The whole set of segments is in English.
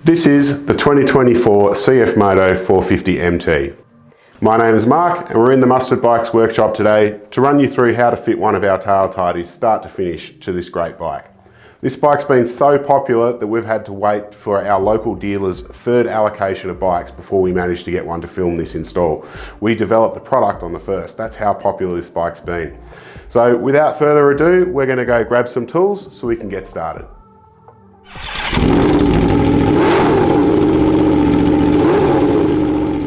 This is the 2024 CF-MOTO 450 MT. My name is Mark and we're in the Mustard Bikes workshop today to run you through how to fit one of our tail tidies start to finish to this great bike. This bike's been so popular that we've had to wait for our local dealer's third allocation of bikes before we managed to get one to film this install. We developed the product on the first. That's how popular this bike's been. So without further ado, we're going to go grab some tools so we can get started.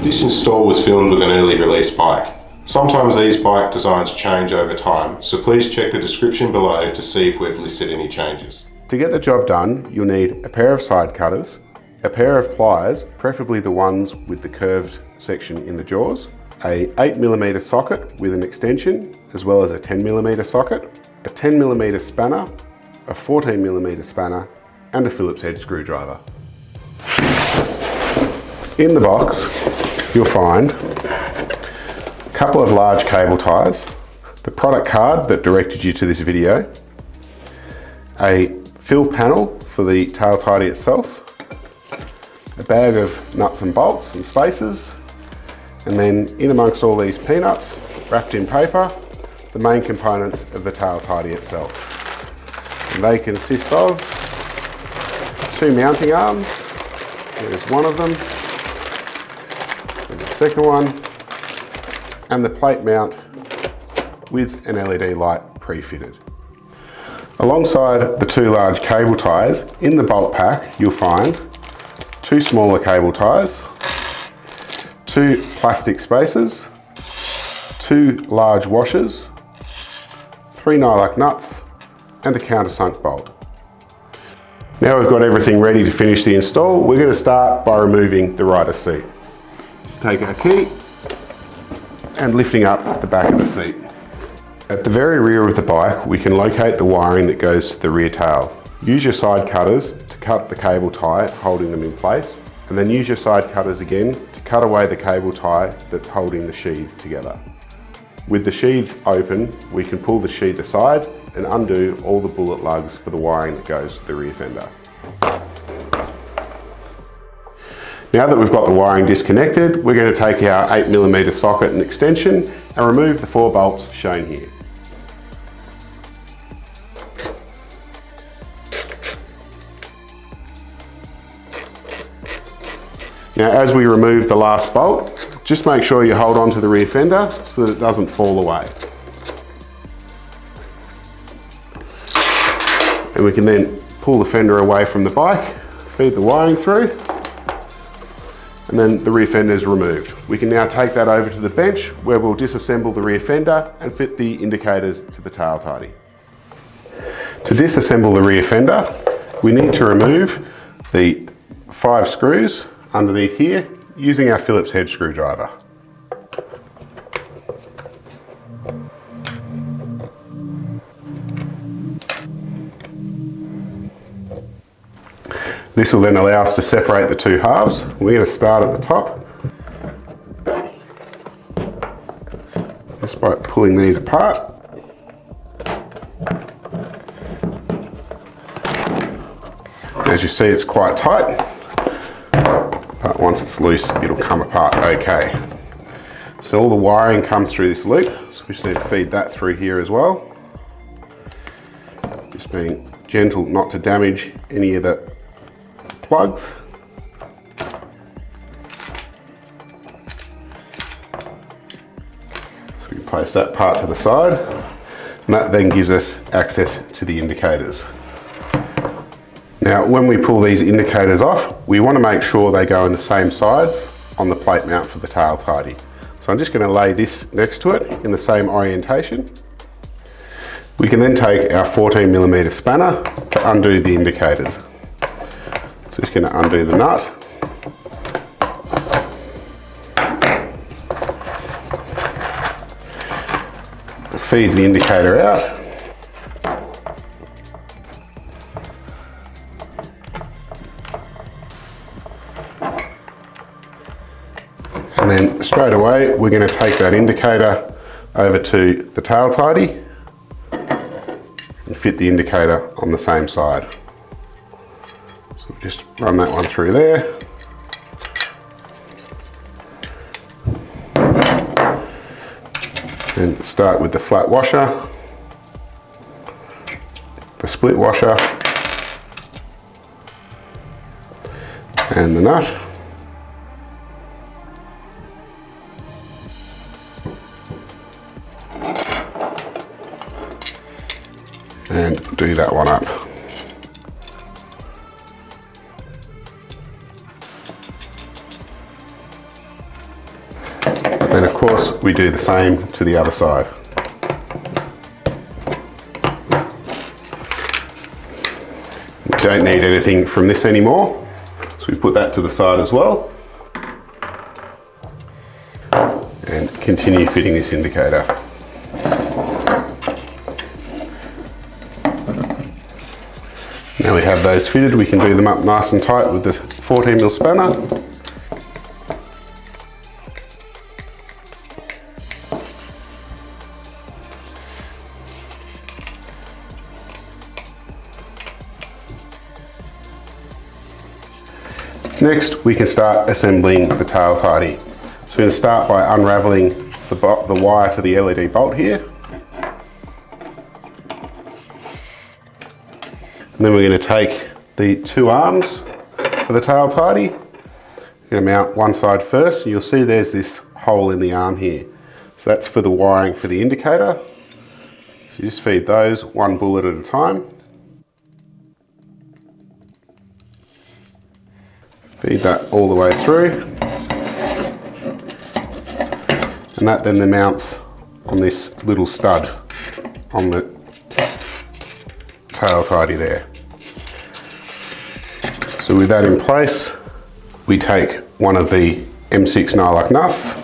This install was filmed with an early release bike. Sometimes these bike designs change over time, so please check the description below to see if we've listed any changes. To get the job done, you'll need a pair of side cutters, a pair of pliers, preferably the ones with the curved section in the jaws, a 8mm socket with an extension, as well as a 10mm socket, a 10mm spanner, a 14mm spanner, and a Phillips head screwdriver. In the box, you'll find a couple of large cable ties, the product card that directed you to this video, a fill panel for the tail tidy itself, a bag of nuts and bolts and spacers, and then in amongst all these peanuts, wrapped in paper, the main components of the tail tidy itself. And they consist of two mounting arms. There's one of them. There's a second one, and the plate mount with an LED light pre-fitted. Alongside the two large cable ties, in the bolt pack you'll find two smaller cable ties, two plastic spacers, two large washers, three nylock nuts, and a countersunk bolt. Now we've got everything ready to finish the install, we're going to start by removing the rider's seat. Just take our key and lifting up the back of the seat. At the very rear of the bike, we can locate the wiring that goes to the rear tail. Use your side cutters to cut the cable tie holding them in place, and then use your side cutters again to cut away the cable tie that's holding the sheath together. With the sheath open, we can pull the sheath aside and undo all the bullet lugs for the wiring that goes to the rear fender. Now that we've got the wiring disconnected, we're going to take our 8mm socket and extension and remove the 4 bolts shown here. Now as we remove the last bolt, just make sure you hold on to the rear fender so that it doesn't fall away. And we can then pull the fender away from the bike, feed the wiring through, and then the rear fender is removed. We can now take that over to the bench where we'll disassemble the rear fender and fit the indicators to the tail tidy. To disassemble the rear fender, we need to remove the 5 screws underneath here using our Phillips head screwdriver. This will then allow us to separate the two halves. We're going to start at the top, just by pulling these apart. As you see, it's quite tight, but once it's loose, it'll come apart okay. So all the wiring comes through this loop, so we just need to feed that through here as well. Just being gentle not to damage any of the plugs. So we place that part to the side, and that then gives us access to the indicators. Now when we pull these indicators off, we want to make sure they go in the same sides on the plate mount for the tail tidy. So I'm just going to lay this next to it in the same orientation. We can then take our 14mm spanner to undo the indicators. So just going to undo the nut. Feed the indicator out. And then straight away, we're going to take that indicator over to the tail tidy and fit the indicator on the same side. So Just run that one through there. Then start with the flat washer, the split washer, and the nut. And do that one up. And of course we do the same to the other side. We don't need anything from this anymore, so we put that to the side as well. And continue fitting this indicator. Now we have those fitted, we can do them up nice and tight with the 14mm spanner. Next, we can start assembling the tail tidy. So we're going to start by unraveling the wire to the LED bolt here. And then we're going to take the two arms for the tail tidy. We're going to mount one side first. You'll see there's this hole in the arm here. So that's for the wiring for the indicator. So you just feed those one bullet at a time. Feed that all the way through. And that then mounts on this little stud on the tail tidy there. So with that in place, we take one of the M6 nylock nuts.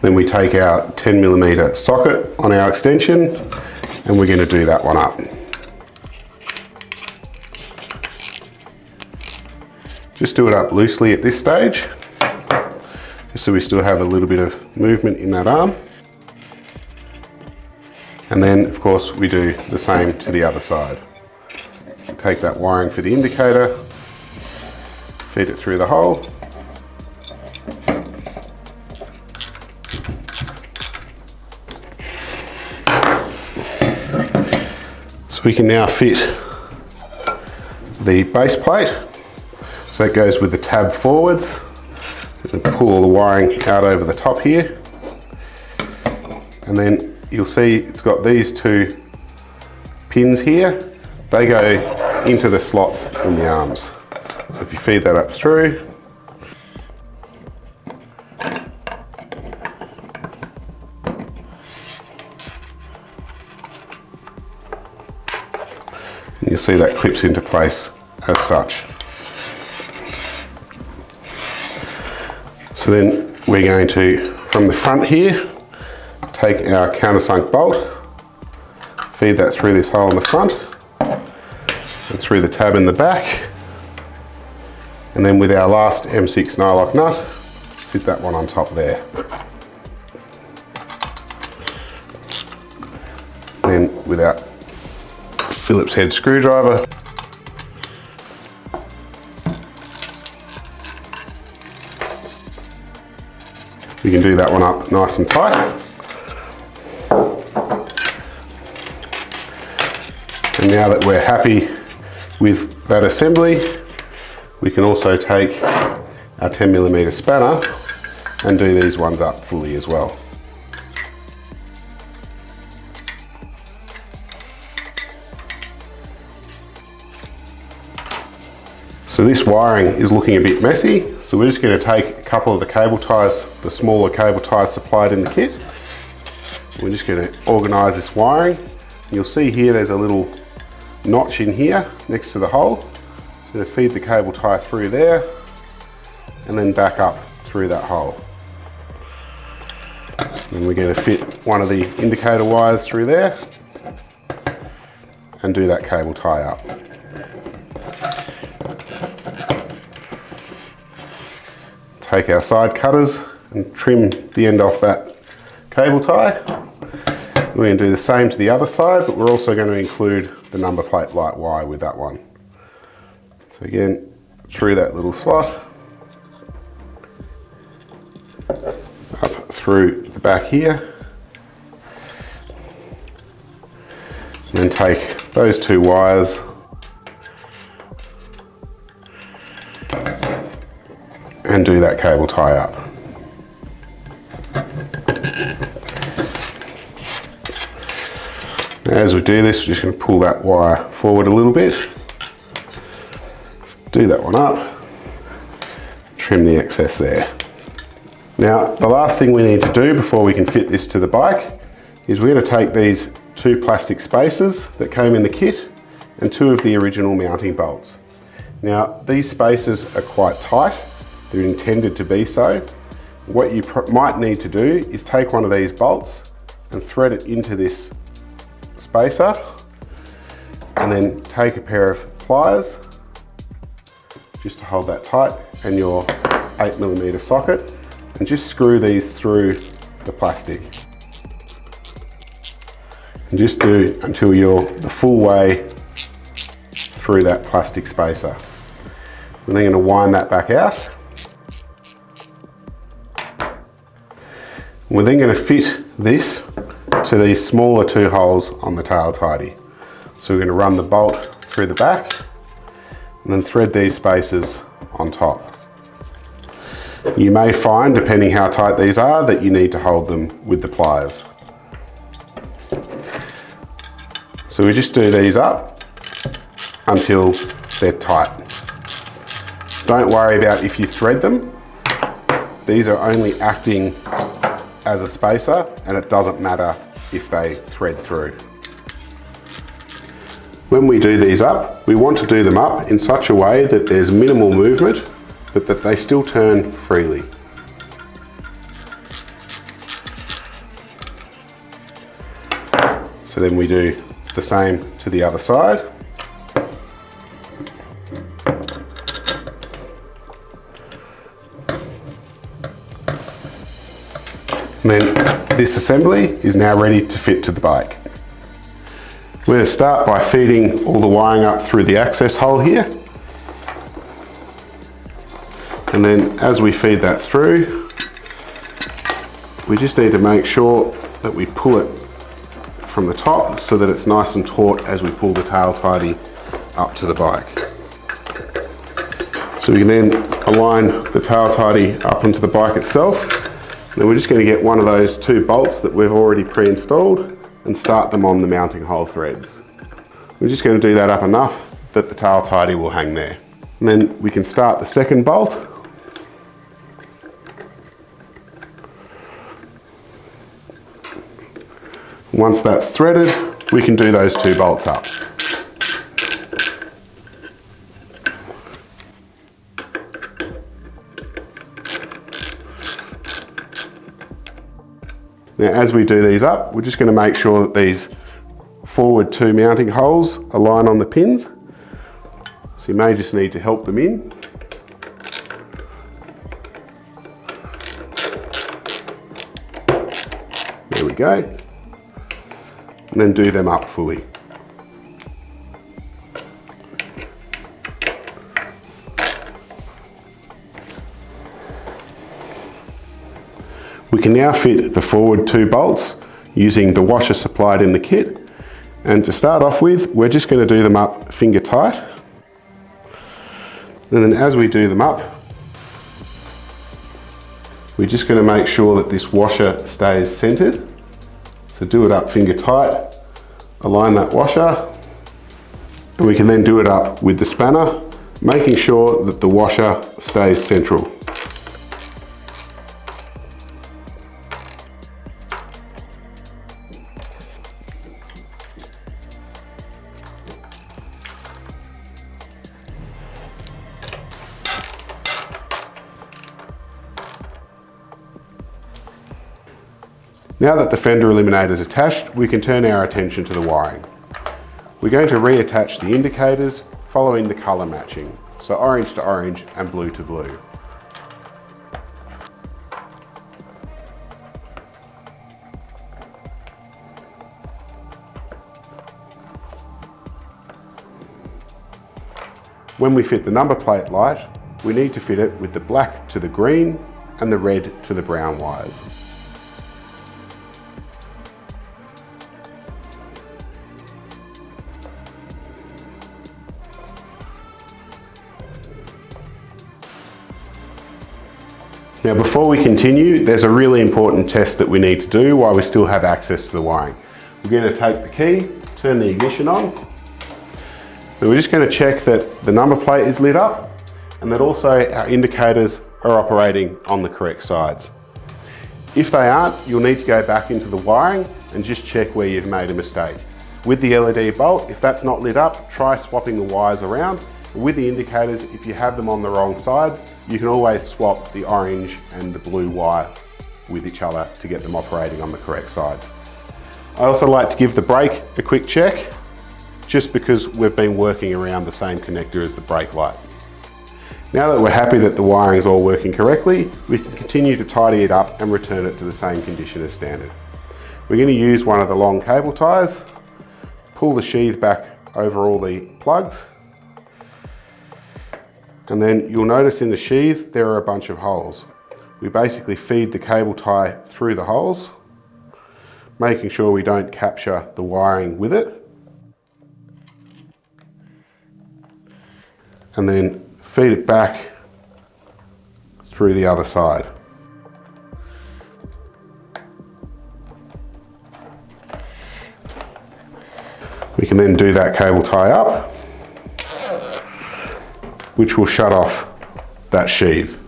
Then we take our 10mm socket on our extension, and we're going to do that one up. Just do it up loosely at this stage, just so we still have a little bit of movement in that arm. And then, of course, we do the same to the other side. So take that wiring for the indicator, feed it through the hole. So we can now fit the base plate. So that goes with the tab forwards. So we can pull all the wiring out over the top here. And then you'll see it's got these two pins here. They go into the slots in the arms. So if you feed that up through, you'll see that clips into place as such. So then we're going to, from the front here, take our countersunk bolt, feed that through this hole in the front, and through the tab in the back. And then with our last M6 nylock nut, sit that one on top there. Then with our Phillips head screwdriver, we can do that one up nice and tight. And now that we're happy with that assembly, we can also take our 10mm spanner and do these ones up fully as well. So this wiring is looking a bit messy, so we're just going to take a couple of the cable ties, the smaller cable ties supplied in the kit. We're just going to organise this wiring. You'll see here there's a little notch in here next to the hole. So I'm going to feed the cable tie through there and then back up through that hole. And we're going to fit one of the indicator wires through there and do that cable tie up. Take our side cutters and trim the end off that cable tie. We're going to do the same to the other side, but we're also going to include the number plate light Y with that one. So again, through that little slot, up through the back here, and then take those two wires and do that cable tie up. Now, as we do this, we're just going to pull that wire forward a little bit. Let's do that one up, trim the excess there. Now, the last thing we need to do before we can fit this to the bike is we're going to take these two plastic spacers that came in the kit and two of the original mounting bolts. Now, these spacers are quite tight. They're intended to be so. What you might need to do is take one of these bolts and thread it into this spacer, and then take a pair of pliers just to hold that tight, and your 8mm socket, and just screw these through the plastic. And just do until you're the full way through that plastic spacer. We're then going to wind that back out. We're then going to fit this to these smaller two holes on the tail tidy. So we're going to run the bolt through the back and then thread these spacers on top. You may find, depending how tight these are, that you need to hold them with the pliers. So we just do these up until they're tight. Don't worry about if you thread them. These are only acting as a spacer, and it doesn't matter if they thread through. When we do these up, we want to do them up in such a way that there's minimal movement, but that they still turn freely. So then we do the same to the other side. And then this assembly is now ready to fit to the bike. We're going to start by feeding all the wiring up through the access hole here. And then as we feed that through, we just need to make sure that we pull it from the top so that it's nice and taut as we pull the tail tidy up to the bike. So we can then align the tail tidy up onto the bike itself. Then we're just going to get one of those two bolts that we've already pre-installed and start them on the mounting hole threads. We're just going to do that up enough that the tail tidy will hang there. And then we can start the second bolt. Once that's threaded, we can do those two bolts up. Now, as we do these up, we're just going to make sure that these forward two mounting holes align on the pins. So you may just need to help them in. There we go. And then do them up fully. We can now fit the forward two bolts using the washer supplied in the kit. And to start off with, we're just going to do them up finger tight. And then as we do them up, we're just going to make sure that this washer stays centered. So do it up finger tight, align that washer, and we can then do it up with the spanner, making sure that the washer stays central. Now that the fender eliminator is attached, we can turn our attention to the wiring. We're going to reattach the indicators following the colour matching, so orange to orange and blue to blue. When we fit the number plate light, we need to fit it with the black to the green and the red to the brown wires. Now before we continue, there's a really important test that we need to do while we still have access to the wiring. We're going to take the key, turn the ignition on, and we're just going to check that the number plate is lit up and that also our indicators are operating on the correct sides. If they aren't, you'll need to go back into the wiring and just check where you've made a mistake. With the LED bulb, if that's not lit up, try swapping the wires around. With the indicators, if you have them on the wrong sides, you can always swap the orange and the blue wire with each other to get them operating on the correct sides. I also like to give the brake a quick check, just because we've been working around the same connector as the brake light. Now that we're happy that the wiring is all working correctly, we can continue to tidy it up and return it to the same condition as standard. We're going to use one of the long cable ties, pull the sheath back over all the plugs, and then you'll notice in the sheath there are a bunch of holes. We basically feed the cable tie through the holes, making sure we don't capture the wiring with it, and then feed it back through the other side. We can then do that cable tie up, which will shut off that sheath.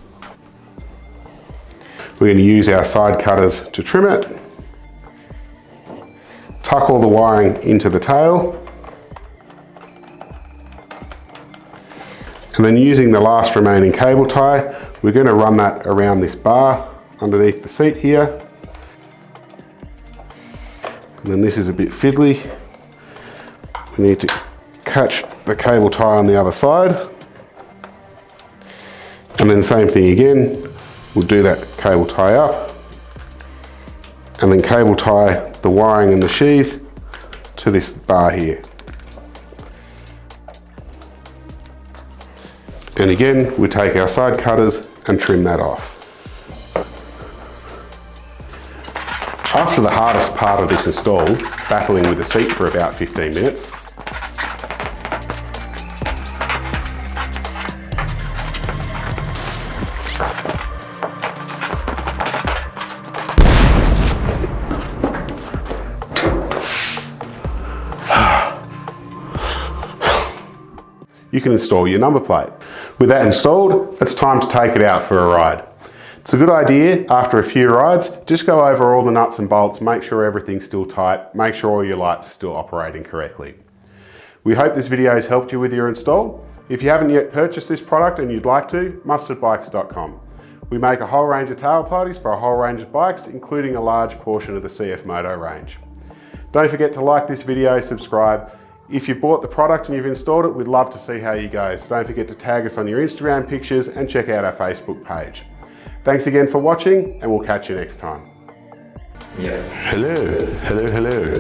We're going to use our side cutters to trim it, tuck all the wiring into the tail, and then using the last remaining cable tie, we're going to run that around this bar underneath the seat here. And then this is a bit fiddly. We need to catch the cable tie on the other side. And then same thing again, we'll do that cable tie up and then cable tie the wiring and the sheath to this bar here. And again, we take our side cutters and trim that off. After the hardest part of this install, battling with the seat for about 15 minutes, you can install your number plate. With that installed, it's time to take it out for a ride. It's a good idea, after a few rides, just go over all the nuts and bolts, make sure everything's still tight, make sure all your lights are still operating correctly. We hope this video has helped you with your install. If you haven't yet purchased this product and you'd like to, mustardbikes.com. We make a whole range of tail tidies for a whole range of bikes, including a large portion of the CF-MOTO range. Don't forget to like this video, subscribe. If you've bought the product and you've installed it, we'd love to see how you go. So don't forget to tag us on your Instagram pictures and check out our Facebook page. Thanks again for watching, and we'll catch you next time. Yeah. Hello, hello, hello.